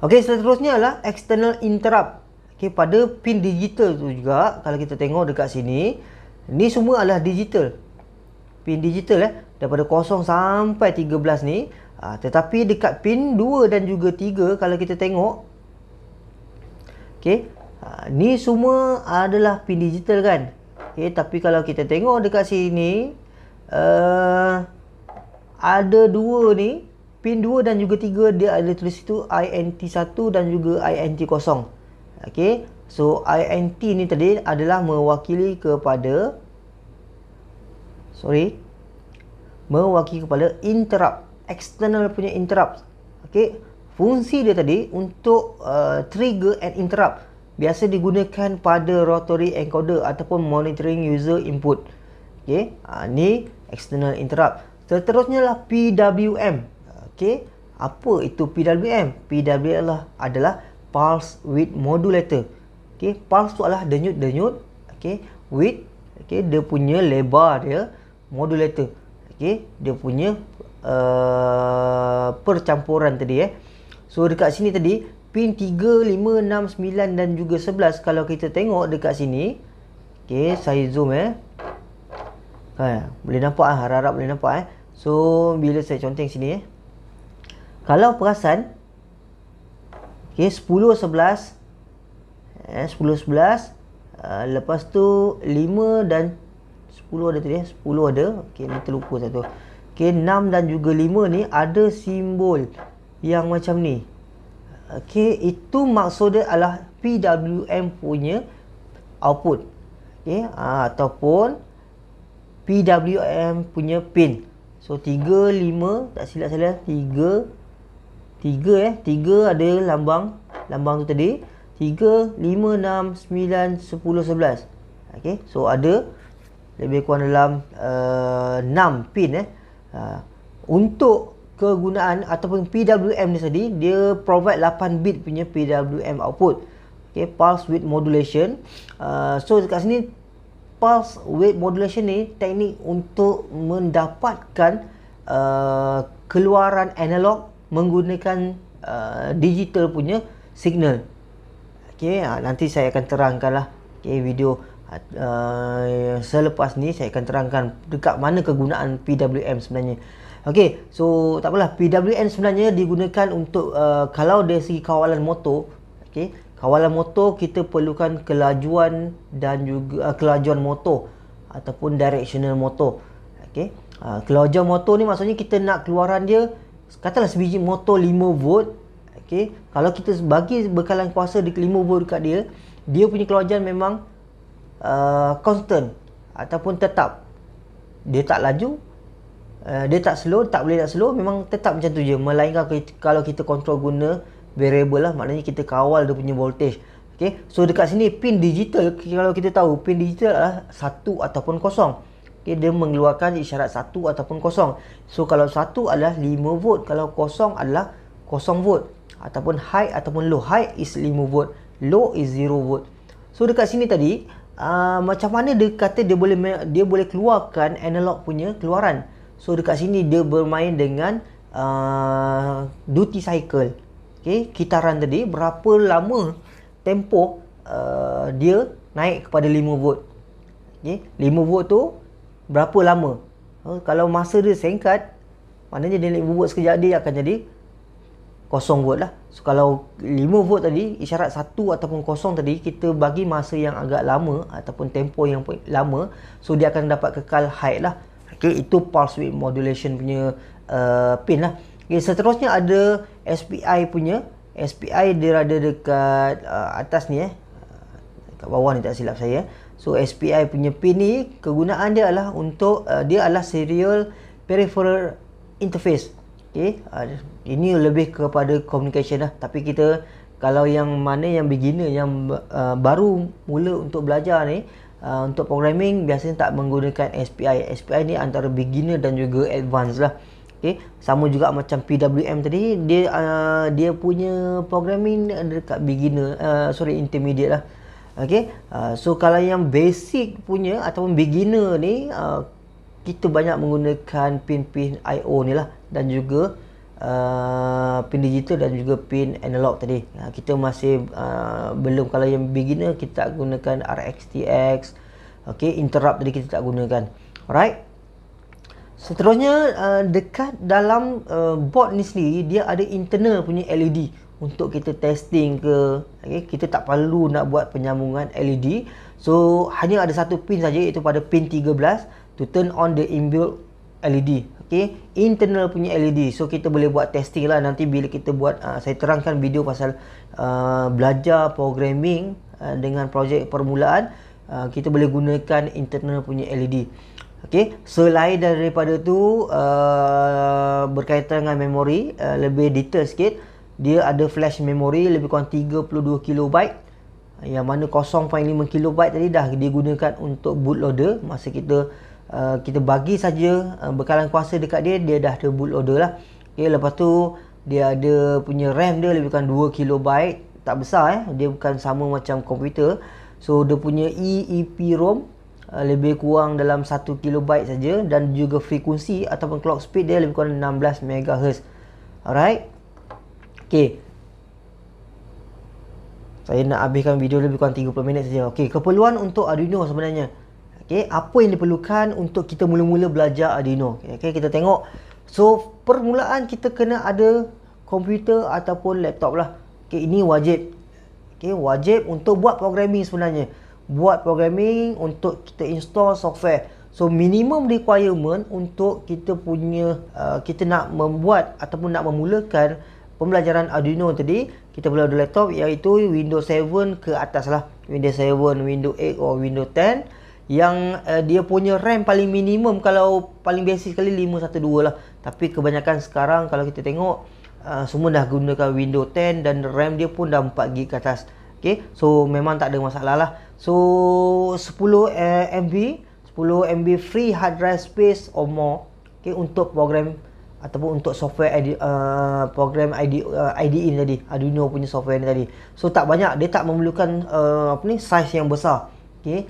Okey, seterusnya adalah external interrupt. Okey, pada pin digital tu juga, kalau kita tengok dekat sini, ni semua adalah digital. Pin digital daripada 0 sampai 13 ni. Tetapi dekat pin 2 dan juga 3 kalau kita tengok, okey, ni semua adalah pin digital kan. Okey, tapi kalau kita tengok dekat sini, ada dua ni, pin 2 dan juga 3 dia ada tulis situ INT1 dan juga INT0. Okey, so INT ni tadi adalah mewakili kepada interrupt, external punya interrupt. Okey, fungsi dia tadi untuk trigger and interrupt. Biasa digunakan pada rotary encoder ataupun monitoring user input. Okey, ni external interrupt. Seterusnya lah PWM. Okey, apa itu PWM? PWM adalah pulse width modulator. Okey, pulse tu adalah denyut-denyut. Okey, width, okey, dia punya lebar dia, modulator. Okey, dia punya percampuran tadi So dekat sini tadi pin 3, 5, 6, 9 dan juga 11 kalau kita tengok dekat sini. Okey, saya zoom boleh nampak harap-harap boleh nampak So bila saya conteng sini kalau perasan, okey, 10, 11 10, 11 lepas tu 5 dan 10 ada tadi 10 ada. Okey, ni terlupa satu. Okey, 6 dan juga 5 ni ada simbol yang macam ni. Okey, itu maksud dia adalah PWM punya output. Okey, ataupun PWM punya pin. So 3, 5, tak silap saya 3 ada lambang tu tadi. 3, 5, 6, 9, 10, 11. Okey, so ada lebih kurang dalam 6 pin untuk kegunaan ataupun PWM ni tadi, dia provide 8 bit punya PWM output. Okey, pulse width modulation. So dekat sini pulse width modulation ni teknik untuk mendapatkan keluaran analog menggunakan digital punya signal. Okey, nanti saya akan terangkanlah video selepas ni saya akan terangkan dekat mana kegunaan PWM sebenarnya. Okey, so tak apalah, PWM sebenarnya digunakan untuk kalau dari segi kawalan motor. Okey, kawalan motor kita perlukan kelajuan dan juga kelajuan motor ataupun directional motor. Okey, kelajuan motor ni maksudnya kita nak keluaran dia, katalah sebiji motor 5 volt. Okey, kalau kita bagi bekalan kuasa di 5 volt dekat dia, dia punya kelajuan memang constant ataupun tetap. Dia tak laju, dia tak slow, tak boleh tak slow, memang tetap macam tu je. Melainkan kalau kita control guna variable lah, maknanya kita kawal dia punya voltage. Okey, so dekat sini pin digital, kalau kita tahu pin digital adalah 1 ataupun 0. Okey, dia mengeluarkan isyarat 1 ataupun 0. So kalau 1 adalah 5 volt, kalau 0 adalah 0 volt, ataupun high ataupun low. High is 5 volt, low is 0 volt. So dekat sini tadi macam mana dia kata dia boleh keluarkan analog punya keluaran. So dekat sini dia bermain dengan duty cycle. Okey, kitaran tadi berapa lama tempoh dia naik kepada 5 volt. Okey, 5 volt tu berapa lama. Kalau masa dia singkat, maknanya dia 5 volt sekejap dia akan jadi 0 volt lah. So kalau 5 volt tadi, isyarat 1 ataupun 0 tadi, kita bagi masa yang agak lama ataupun tempoh yang lama, so dia akan dapat kekal high lah. Okay, itu pulse width modulation punya pin lah. Okay, seterusnya ada SPI punya. SPI dia ada dekat atas ni kat bawah ni tak silap saya. So SPI punya pin ni kegunaan dia adalah untuk dia adalah serial peripheral interface. Okay, ini lebih kepada communication lah. Tapi kita kalau yang mana yang beginner, yang baru mula untuk belajar ni, untuk programming biasanya tak menggunakan SPI. SPI ni antara beginner dan juga advanced lah. Okay, sama juga macam PWM tadi, dia punya programming dekat beginner, intermediate lah. Okay, so kalau yang basic punya ataupun beginner ni, kita banyak menggunakan pin-pin IO ni lah, dan juga pin digital dan juga pin analog tadi. Kita masih belum, kalau yang beginner kita tak gunakan RxTx. Okey, interrupt tadi kita tak gunakan. Alright. Seterusnya dekat dalam board ni sendiri dia ada internal punya LED untuk kita testing ke. Okay, kita tak perlu nak buat penyambungan LED. So hanya ada satu pin saja, iaitu pada pin 13 to turn on the inbuilt LED. Okay, internal punya LED. So kita boleh buat testing lah nanti bila kita buat. Saya terangkan video pasal belajar programming dengan projek permulaan. Kita boleh gunakan internal punya LED. Okay, selain daripada tu berkaitan dengan memori, lebih detail sikit. Dia ada flash memory lebih kurang 32 KB, yang mana 0.5 KB tadi dah digunakan untuk bootloader. Masa kita bagi saja bekalan kuasa dekat dia, dia dah ada bootloader lah. Okay, lepas tu dia ada punya RAM dia lebih kurang 2 KB, tak besar dia bukan sama macam komputer. So dia punya EEPROM lebih kurang dalam 1 KB saja, dan juga frekuensi ataupun clock speed dia lebih kurang 16 MHz. Alright. Okey. Saya nak habiskan video lebih kurang 30 minit saja. Okey, keperluan untuk Arduino sebenarnya. Okey, apa yang diperlukan untuk kita mula-mula belajar Arduino? Okey, kita tengok. So, permulaan kita kena ada komputer ataupun laptop lah. Okey, ini wajib. Okey, wajib untuk buat programming sebenarnya. Buat programming untuk kita install software. So minimum requirement untuk kita punya kita nak membuat ataupun nak memulakan pembelajaran Arduino tadi, kita perlu ada laptop, iaitu Windows 7 ke atas lah. Windows 7, Windows 8 atau Windows 10 yang dia punya RAM paling minimum, kalau paling basic sekali 512 lah. Tapi kebanyakan sekarang kalau kita tengok semua dah gunakan Windows 10 dan RAM dia pun dah 4GB ke atas. Okay, so memang tak ada masalah lah. So 10 MB free hard drive space or more, okay, untuk program ataupun untuk software program IDE tadi, Arduino punya software ni tadi. So tak banyak, dia tak memerlukan size yang besar. Okay,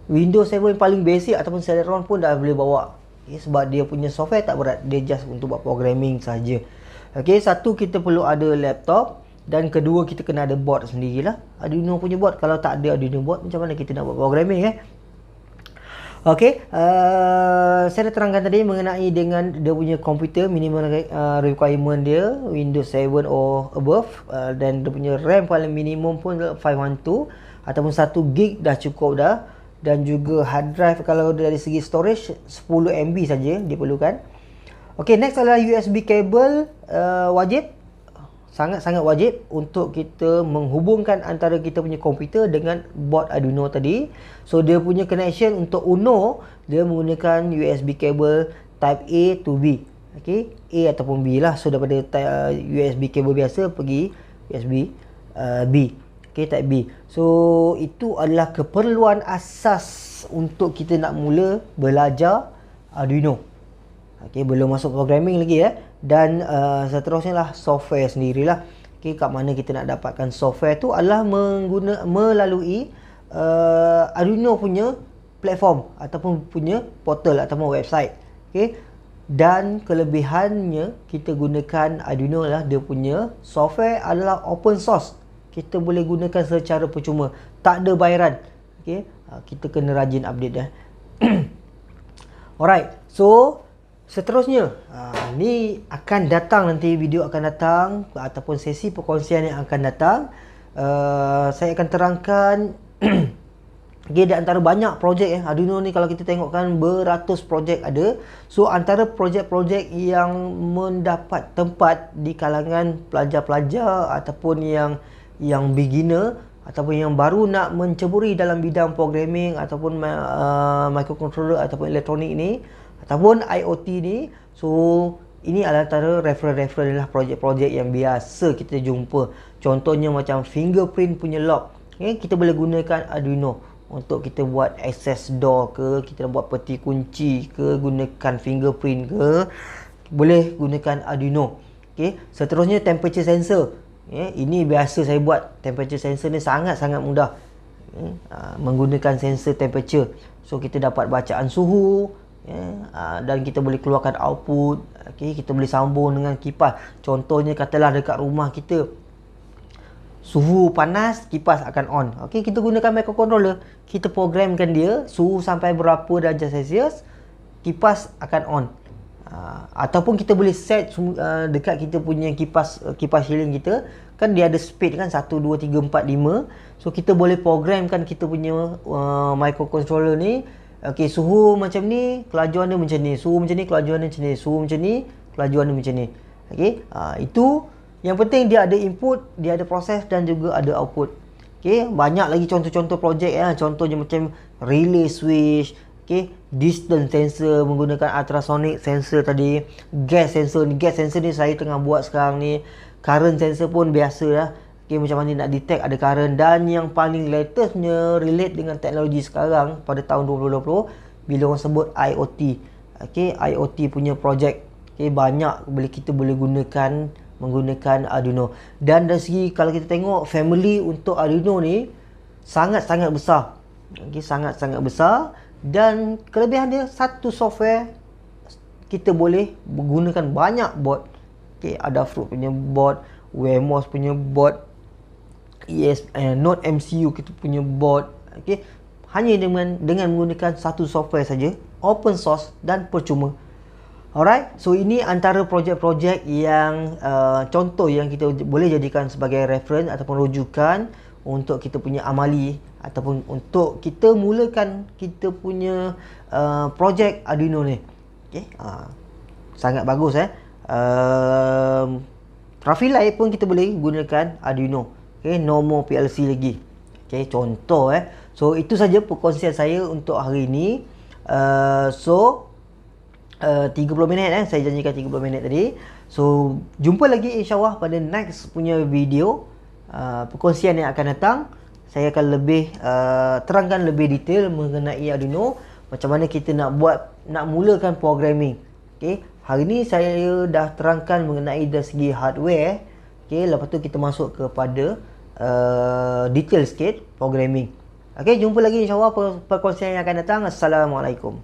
Windows 7 paling basic ataupun Celeron pun dah boleh bawa. Okay, sebab dia punya software tak berat, dia just untuk buat programming saja. Okay, satu kita perlu ada laptop, dan kedua kita kena ada board sendirilah, Arduino punya board. Kalau tak ada Arduino board, macam mana kita nak buat programming Okey, saya dah terangkan tadi mengenai dengan dia punya komputer, minimal requirement dia Windows 7 or above, dan dia punya RAM paling minimum pun 512 ataupun 1GB dah cukup dah, dan juga hard drive kalau dari segi storage 10 MB saja diperlukan. Okey, next adalah USB cable. Wajib, sangat-sangat wajib untuk kita menghubungkan antara kita punya komputer dengan board Arduino tadi. So dia punya connection untuk Uno, dia menggunakan USB cable type A to B. Okey, A ataupun B lah. So daripada USB cable biasa pergi USB B. Okey, type B. So itu adalah keperluan asas untuk kita nak mula belajar Arduino. Okey, belum masuk programming lagi dan seterusnya lah software sendirilah. Okey, kat mana kita nak dapatkan software tu adalah melalui Arduino punya platform ataupun punya portal ataupun website. Okey, dan kelebihannya kita gunakan Arduino lah, dia punya software adalah open source. Kita boleh gunakan secara percuma, tak ada bayaran. Okey, kita kena rajin update dah. Alright, so seterusnya, ni akan datang nanti, video akan datang ataupun sesi perkongsian yang akan datang. Saya akan terangkan okay, di antara banyak projek Arduino ni, kalau kita tengok kan beratus projek ada. So antara projek-projek yang mendapat tempat di kalangan pelajar-pelajar ataupun yang beginner ataupun yang baru nak menceburi dalam bidang programming ataupun microcontroller ataupun elektronik ni ataupun IoT ni. So ini adalah antara reference projek-projek yang biasa kita jumpa. Contohnya macam fingerprint punya lock. Okay, kita boleh gunakan Arduino untuk kita buat access door ke, kita buat peti kunci ke, gunakan fingerprint ke, boleh gunakan Arduino. Okay, seterusnya temperature sensor. Ini biasa saya buat. Temperature sensor ni sangat-sangat mudah. Menggunakan sensor temperature. So kita dapat bacaan suhu, ya, dan kita boleh keluarkan output. Okey, kita boleh sambung dengan kipas. Contohnya katalah dekat rumah kita suhu panas, kipas akan on. Okey, kita gunakan microcontroller, kita programkan dia suhu sampai berapa darjah Celsius, kipas akan on. Ataupun kita boleh set dekat kita punya kipas ceiling kita, kan dia ada speed kan 1 2 3 4 5. So kita boleh programkan kita punya microcontroller ni. Okey, suhu macam ni, kelajuan dia macam ni. Suhu macam ni, kelajuan dia macam ni. Suhu macam ni, kelajuan dia macam ni. Okey, itu yang penting dia ada input, dia ada proses dan juga ada output. Okey, banyak lagi contoh-contoh projek ya. Contohnya macam relay switch, okey, distance sensor menggunakan ultrasonic sensor tadi, gas sensor ni. Gas sensor ni saya tengah buat sekarang ni. Current sensor pun biasa lah. Okey, macam mana nak detect ada current. Dan yang paling latestnya relate dengan teknologi sekarang pada tahun 2020 bila orang sebut IoT. Okey, IoT punya projek. Okey, banyak kita boleh menggunakan Arduino. Dan dari segi kalau kita tengok family untuk Arduino ni sangat-sangat besar. Okey, sangat-sangat besar, dan kelebihan dia satu software kita boleh menggunakan banyak board. Okey, Adafruit punya board, Wemos punya board, Node MCU kita punya board. Okey, hanya dengan menggunakan satu software saja, open source dan percuma. Alright, so ini antara projek-projek yang contoh yang kita boleh jadikan sebagai reference ataupun rujukan untuk kita punya amali ataupun untuk kita mulakan kita punya projek Arduino ni. Okay, sangat bagus Traffic pun kita boleh gunakan Arduino. Okay, no more PLC lagi. Okay, contoh So itu saja perkongsian saya untuk hari ini. 30 minit saya janjikan 30 minit tadi. So jumpa lagi insyaAllah pada next punya video perkongsian yang akan datang. Saya akan lebih terangkan lebih detail mengenai Arduino, macam mana kita nak mulakan programming. Okay, hari ni saya dah terangkan mengenai dari segi hardware. Okay, lepas tu kita masuk kepada detail sikit programming. Okay, jumpa lagi insyaAllah perkongsian yang akan datang. Assalamualaikum.